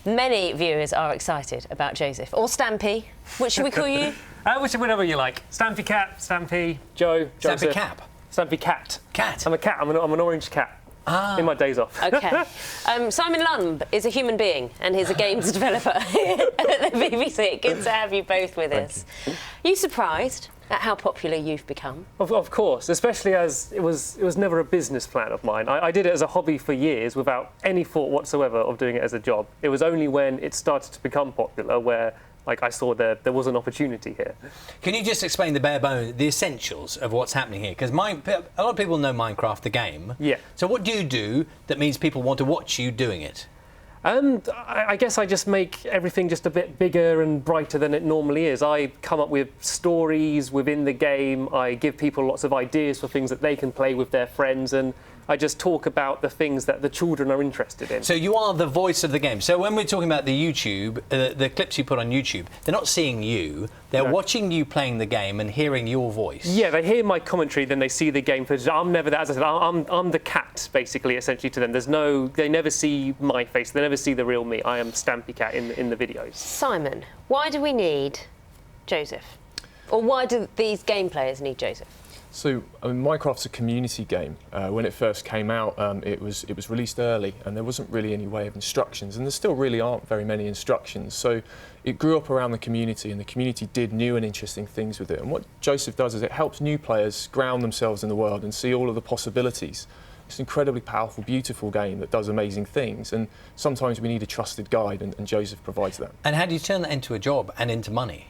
Many viewers are excited about Joseph, or Stampy. What should we call you? Whatever you like. Stampy Cat, Stampy, Joe, Joseph. Stampy Cap? Stampy Cat. Cat? I'm a cat. I'm an orange cat. Ah. In my days off. OK. Simon Lumb is a human being and he's a games developer at the BBC. Good to have you both with us. Are you surprised at how popular you've become? Of course, especially as it was never a business plan of mine. I did it as a hobby for years without any thought whatsoever of doing it as a job. It was only when it started to become popular where I saw there was an opportunity here. Can you just explain the bare bones, the essentials of what's happening here? Because a lot of people know Minecraft, the game. Yeah. So what do you do that means people want to watch you doing it? I guess I just make everything just a bit bigger and brighter than it normally is. I come up with stories within the game. I give people lots of ideas for things that they can play with their friends, and I just talk about the things that the children are interested in. So you are the voice of the game. So when we're talking about the YouTube, the clips you put on YouTube, they're not seeing you. They're watching you playing the game and hearing your voice. Yeah, they hear my commentary, then they see the game footage. I'm never that. As I said, I'm the cat, basically, essentially, to them. They never see my face. They never see the real me. I am Stampy Cat in the videos. Simon, why do we need Joseph? Or why do these game players need Joseph? So, Minecraft's a community game. When it first came out, it was released early, and there wasn't really any way of instructions, and there still really aren't very many instructions. So, it grew up around the community, and the community did new and interesting things with it. And what Joseph does is it helps new players ground themselves in the world and see all of the possibilities. It's an incredibly powerful, beautiful game that does amazing things, and sometimes we need a trusted guide, and Joseph provides that. And how do you turn that into a job and into money?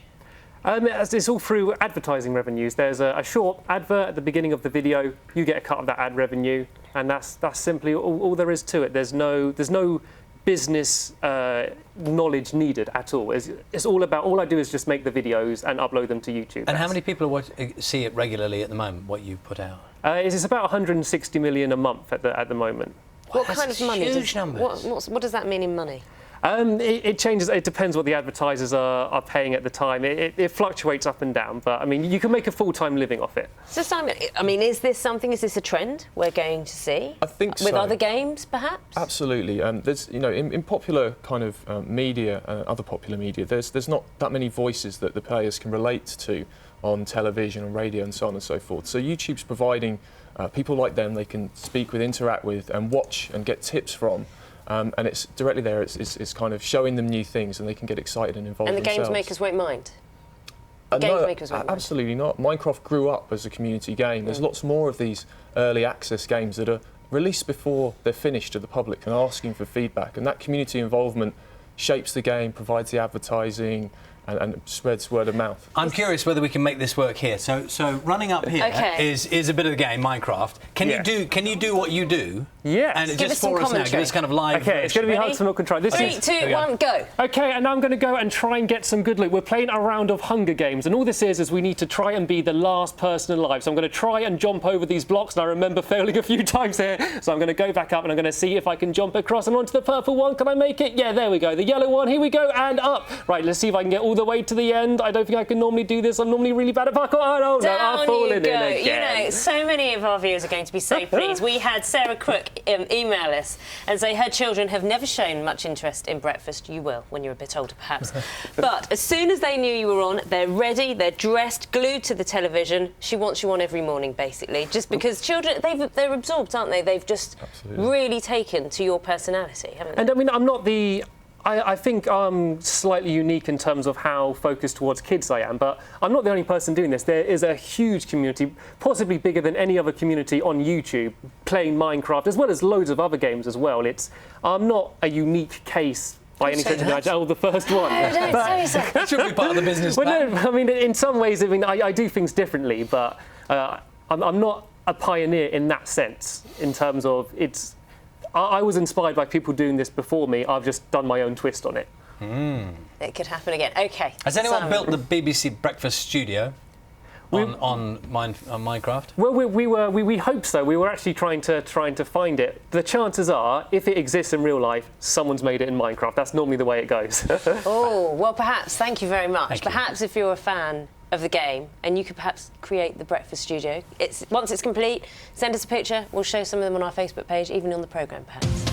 It's all through advertising revenues. There's a short advert at the beginning of the video. You get a cut of that ad revenue, and that's simply all there is to it. There's no business knowledge needed at all. It's all about, all I do is just make the videos and upload them to YouTube. And how many people see it regularly at the moment, what you put out? It's about 160 million a month at the moment. What kind of money? Huge numbers. What does that mean in money? It changes. It depends what the advertisers are paying at the time. It fluctuates up and down, but I mean, you can make a full-time living off it. So Simon, I mean, is this a trend we're going to see? I think with so. other games, perhaps. Absolutely. There's, in popular kind of media, other popular media, there's not that many voices that the players can relate to on television and radio and so on and so forth. So YouTube's providing people like them they can speak with, interact with, and watch and get tips from. And it's directly there, it's kind of showing them new things and they can get excited and involved themselves. And the games makers won't mind? No, absolutely not. Minecraft grew up as a community game. There's lots more of these early access games that are released before they're finished to the public and asking for feedback. And that community involvement shapes the game, provides the advertising, and spreads word of mouth. I'm curious whether we can make this work here. So running up here is a bit of the game, Minecraft. Can you do what you do? Yes. And just for us now, give us kind of live. Okay, it's going to be hard to not control. 3, 2, 1, go. Okay, and I'm going to go and try and get some good loot. We're playing a round of Hunger Games, and all this is we need to try and be the last person alive. So I'm going to try and jump over these blocks, and I remember failing a few times here. So I'm going to go back up, and I'm going to see if I can jump across and onto the purple one. Can I make it? Yeah, there we go. The yellow one, here we go, and up. Right, let's see if I can get all the way to the end. I don't think I can normally do this. I'm normally really bad at parkour. Oh, no, I've fallen in again. You know, so many of our viewers are going to be so pleased. We had Sarah Crook email us and say her children have never shown much interest in breakfast. You will when you're a bit older, perhaps. But as soon as they knew you were on, they're ready, they're dressed, glued to the television. She wants you on every morning, basically, just because children, they're absorbed, aren't they? They've just really taken to your personality, haven't they? And I mean, I'm not the... I think I'm slightly unique in terms of how focused towards kids I am, but I'm not the only person doing this. There is a huge community, possibly bigger than any other community on YouTube, playing Minecraft, as well as loads of other games as well. I'm not a unique case by any stretch of the imagination. Oh, the first one. That should be part of the business plan. Well, no, I mean, in some ways, I mean, I do things differently, but I'm not a pioneer in that sense, in terms of I was inspired by people doing this before me. I've just done my own twist on it. It could happen again. OK. Has anyone built the BBC Breakfast Studio on Minecraft? Well, we hope so. We were actually trying to find it. The chances are, if it exists in real life, someone's made it in Minecraft. That's normally the way it goes. Oh, well, perhaps. Thank you very much. Perhaps if you're a fan of the game and you could perhaps create the breakfast studio. Once it's complete, send us a picture. We'll show some of them on our Facebook page, even on the programme, perhaps.